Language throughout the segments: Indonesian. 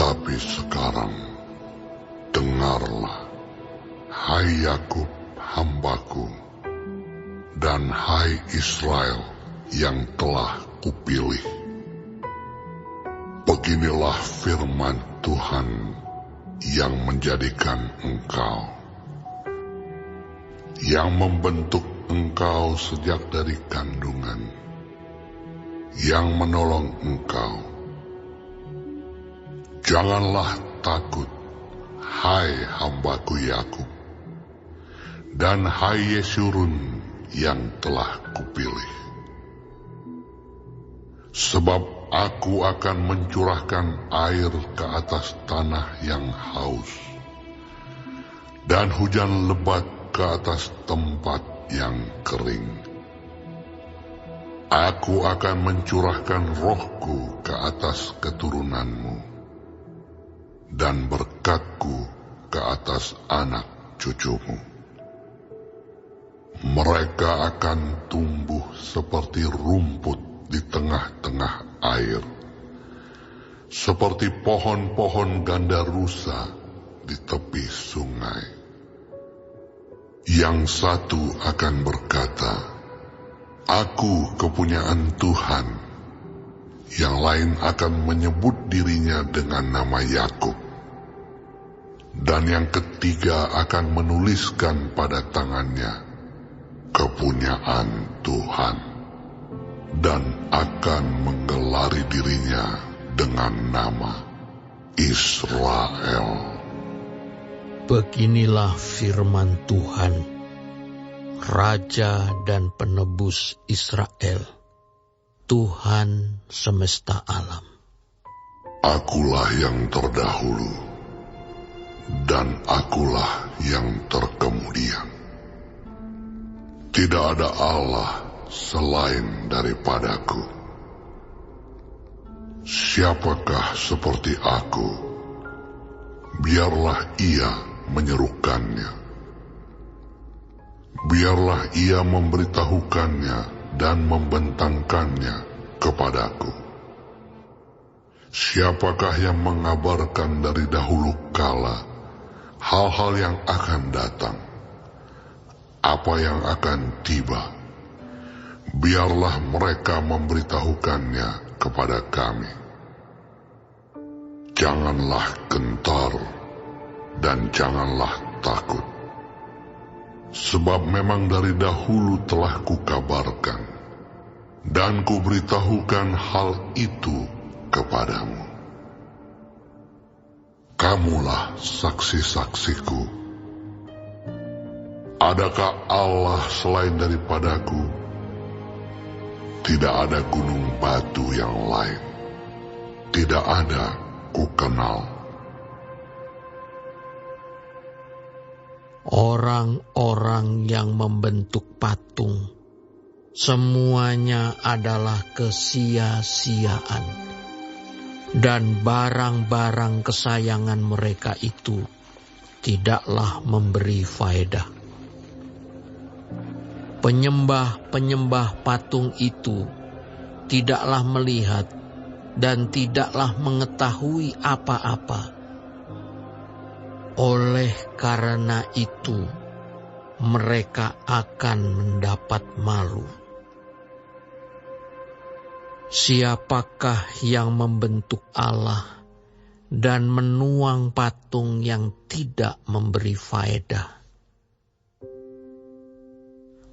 Tetapi sekarang, dengarlah, hai Yakub hambaku, dan hai Israel yang telah kupilih. Beginilah firman Tuhan yang menjadikan engkau, yang membentuk engkau sejak dari kandungan, yang menolong engkau. Janganlah takut, hai hambaku Yakub, dan hai Yesurun yang telah kupilih. Sebab aku akan mencurahkan air ke atas tanah yang haus, dan hujan lebat ke atas tempat yang kering. Aku akan mencurahkan rohku ke atas keturunanmu, dan berkatku ke atas anak cucumu. Mereka akan tumbuh seperti rumput di tengah-tengah air, seperti pohon-pohon gandarusa di tepi sungai. Yang satu akan berkata, "Aku kepunyaan Tuhan." Yang lain akan menyebut dirinya dengan nama Yakub. Dan yang ketiga akan menuliskan pada tangannya, "Kepunyaan Tuhan," dan akan menggelari dirinya dengan nama Israel. Beginilah firman Tuhan, Raja dan Penebus Israel, Tuhan semesta alam. Akulah yang terdahulu, dan akulah yang terkemudian. Tidak ada Allah selain daripadaku. Siapakah seperti aku? Biarlah ia menyerukannya. Biarlah ia memberitahukannya dan membentangkannya kepadaku. Siapakah yang mengabarkan dari dahulu kala hal-hal yang akan datang, apa yang akan tiba? Biarlah mereka memberitahukannya kepada kami. Janganlah gentar dan janganlah takut, sebab memang dari dahulu telah kukabarkan dan kuberitahukan hal itu kepadamu. Kamulah saksi-saksiku. Adakah Allah selain daripadaku? Tidak ada gunung batu yang lain. Tidak ada kukenal. Orang-orang yang membentuk patung, semuanya adalah kesia-siaan, dan barang-barang kesayangan mereka itu tidaklah memberi faedah. Penyembah-penyembah patung itu tidaklah melihat dan tidaklah mengetahui apa-apa. Oleh karena itu, mereka akan mendapat malu. Siapakah yang membentuk Allah dan menuang patung yang tidak memberi faedah?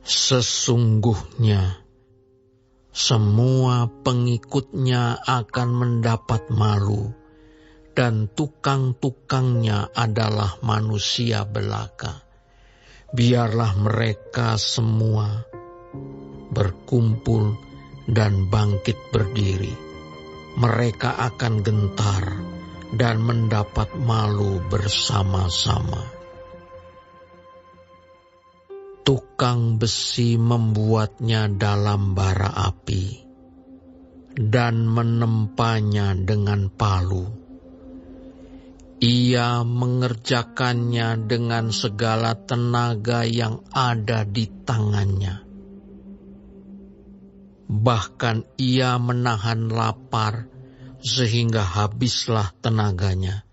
Sesungguhnya, semua pengikutnya akan mendapat malu, dan tukang-tukangnya adalah manusia belaka. Biarlah mereka semua berkumpul dan bangkit berdiri. Mereka akan gentar dan mendapat malu bersama-sama. Tukang besi membuatnya dalam bara api dan menempanya dengan palu. Ia mengerjakannya dengan segala tenaga yang ada di tangannya. Bahkan ia menahan lapar sehingga habislah tenaganya,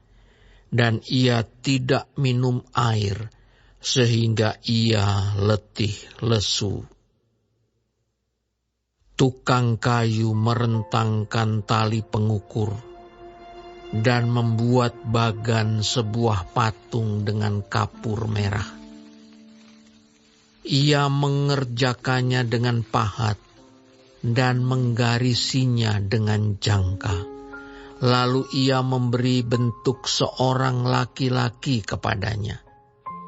dan ia tidak minum air, sehingga ia letih lesu. Tukang kayu merentangkan tali pengukur dan membuat bagan sebuah patung dengan kapur merah. Ia mengerjakannya dengan pahat dan menggarisinya dengan jangka. Lalu ia memberi bentuk seorang laki-laki kepadanya,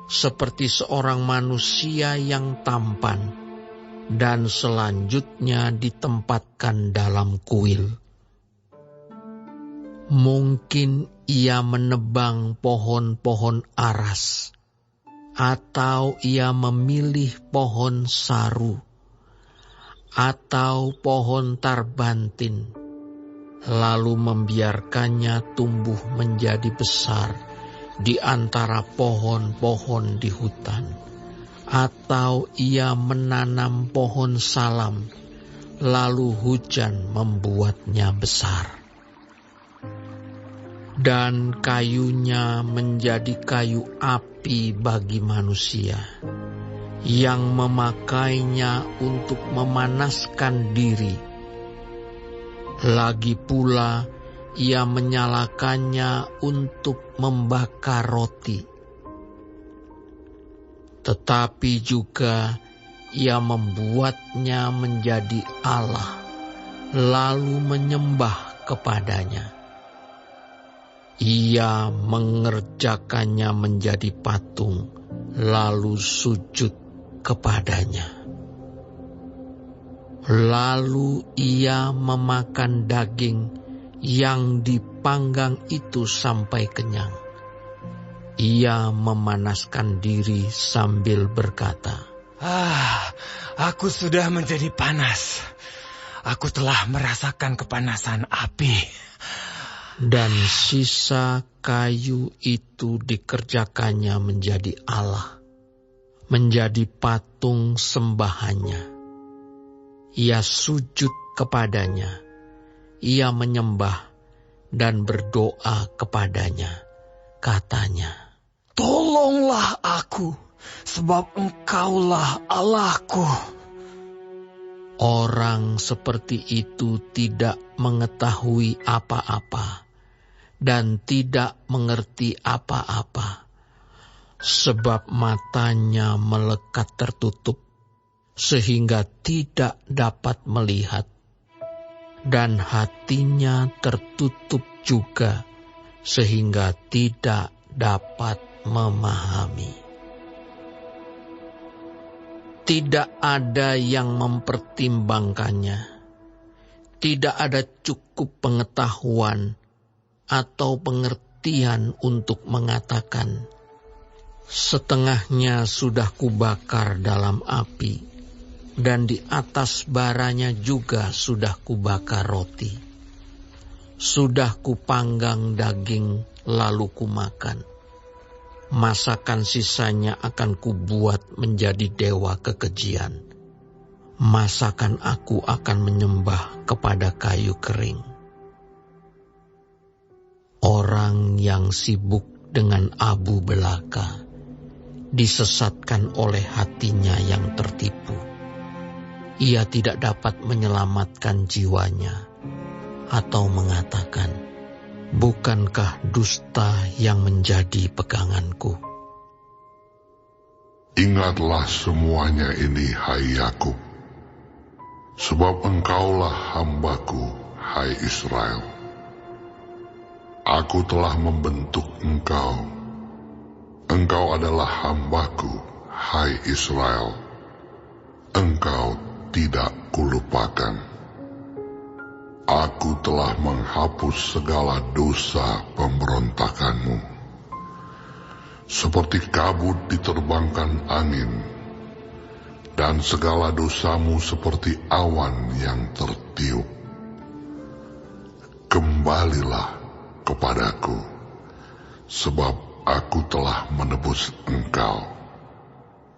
seperti seorang manusia yang tampan, dan selanjutnya ditempatkan dalam kuil. Mungkin ia menebang pohon-pohon aras, atau ia memilih pohon saru, atau pohon tarbantin, lalu membiarkannya tumbuh menjadi besar di antara pohon-pohon di hutan. Atau ia menanam pohon salam, lalu hujan membuatnya besar. Dan kayunya menjadi kayu api bagi manusia, yang memakainya untuk memanaskan diri. Lagi pula ia menyalakannya untuk membakar roti. Tetapi juga ia membuatnya menjadi Allah, lalu menyembah kepadanya. Ia mengerjakannya menjadi patung, lalu sujud kepadanya. Lalu ia memakan daging yang dipanggang itu sampai kenyang. Ia memanaskan diri sambil berkata, Aku sudah menjadi panas. Aku telah merasakan kepanasan api. Dan sisa kayu itu dikerjakannya menjadi Allah, menjadi patung sembahannya. Ia sujud kepadanya, ia menyembah dan berdoa kepadanya. Katanya, Tolonglah aku, sebab Engkaulah Allahku. Orang seperti itu tidak mengetahui apa-apa dan tidak mengerti apa-apa, sebab matanya melekat tertutup sehingga tidak dapat melihat, dan hatinya tertutup juga sehingga tidak dapat memahami. Tidak ada yang mempertimbangkannya. Tidak ada cukup pengetahuan atau pengertian untuk mengatakan, setengahnya sudah kubakar dalam api, dan di atas baranya juga sudah kubakar roti. Sudah kupanggang daging, lalu kumakan. Masakan sisanya akan kubuat menjadi dewa kekejian. Masakan aku akan menyembah kepada kayu kering. Orang yang sibuk dengan abu belaka disesatkan oleh hatinya yang tertipu. Ia tidak dapat menyelamatkan jiwanya, atau mengatakan, bukankah dusta yang menjadi peganganku? Ingatlah semuanya ini, hai Yakub, sebab engkaulah hambaku, hai Israel. Aku telah membentuk engkau. Engkau adalah hambaku, hai Israel. Engkau tidak kulupakan. Aku telah menghapus segala dosa pemberontakanmu. Seperti kabut diterbangkan angin, dan segala dosamu seperti awan yang tertiup. Kembalilah kepadaku, sebab aku telah menebus engkau.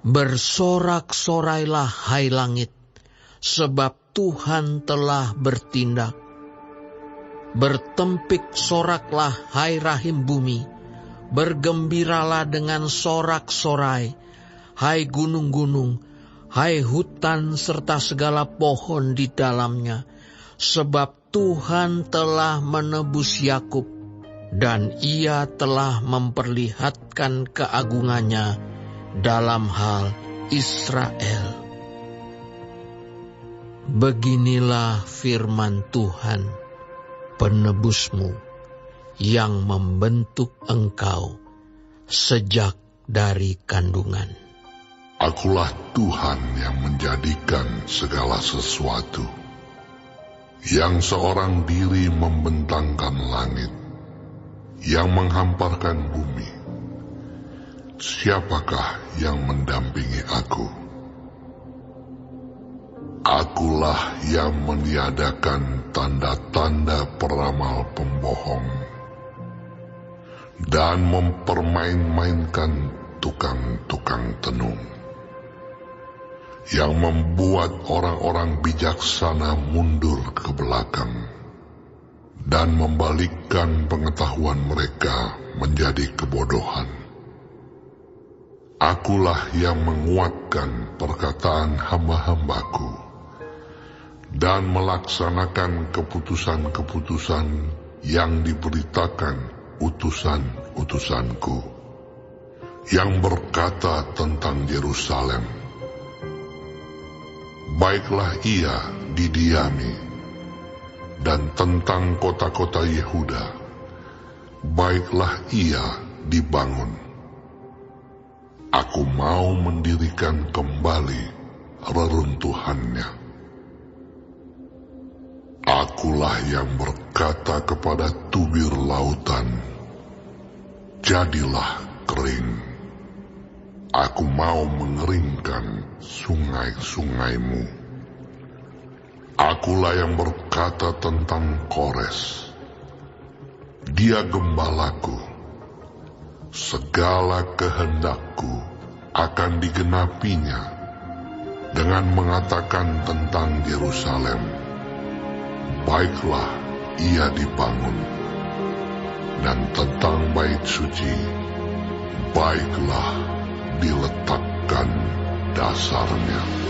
Bersorak-sorailah hai langit, sebab Tuhan telah bertindak. Bertempik soraklah, hai rahim bumi, bergembiralah dengan sorak-sorai, hai gunung-gunung, hai hutan serta segala pohon di dalamnya, sebab Tuhan telah menebus Yakub, dan Ia telah memperlihatkan keagungannya dalam hal Israel. Beginilah firman Tuhan, penebusmu, yang membentuk engkau sejak dari kandungan. Akulah Tuhan yang menjadikan segala sesuatu, yang seorang diri membentangkan langit, yang menghamparkan bumi. Siapakah yang mendampingi aku? Akulah yang meniadakan tanda-tanda peramal pembohong dan mempermain-mainkan tukang-tukang tenung, yang membuat orang-orang bijaksana mundur ke belakang dan membalikkan pengetahuan mereka menjadi kebodohan. Akulah yang menguatkan perkataan hamba-hambaku dan melaksanakan keputusan-keputusan yang diberitakan utusan-utusanku, yang berkata tentang Yerusalem, baiklah ia didiami, dan tentang kota-kota Yehuda, baiklah ia dibangun. Aku mau mendirikan kembali reruntuhannya. Akulah yang berkata kepada tubir lautan, jadilah kering. Aku mau mengeringkan sungai-sungaimu. Akulah yang berkata tentang Kores, dia gembalaku. Segala kehendakku akan digenapinya dengan mengatakan tentang Yerusalem, baiklah ia dibangun, dan tentang bait suci, baiklah diletakkan dasarnya.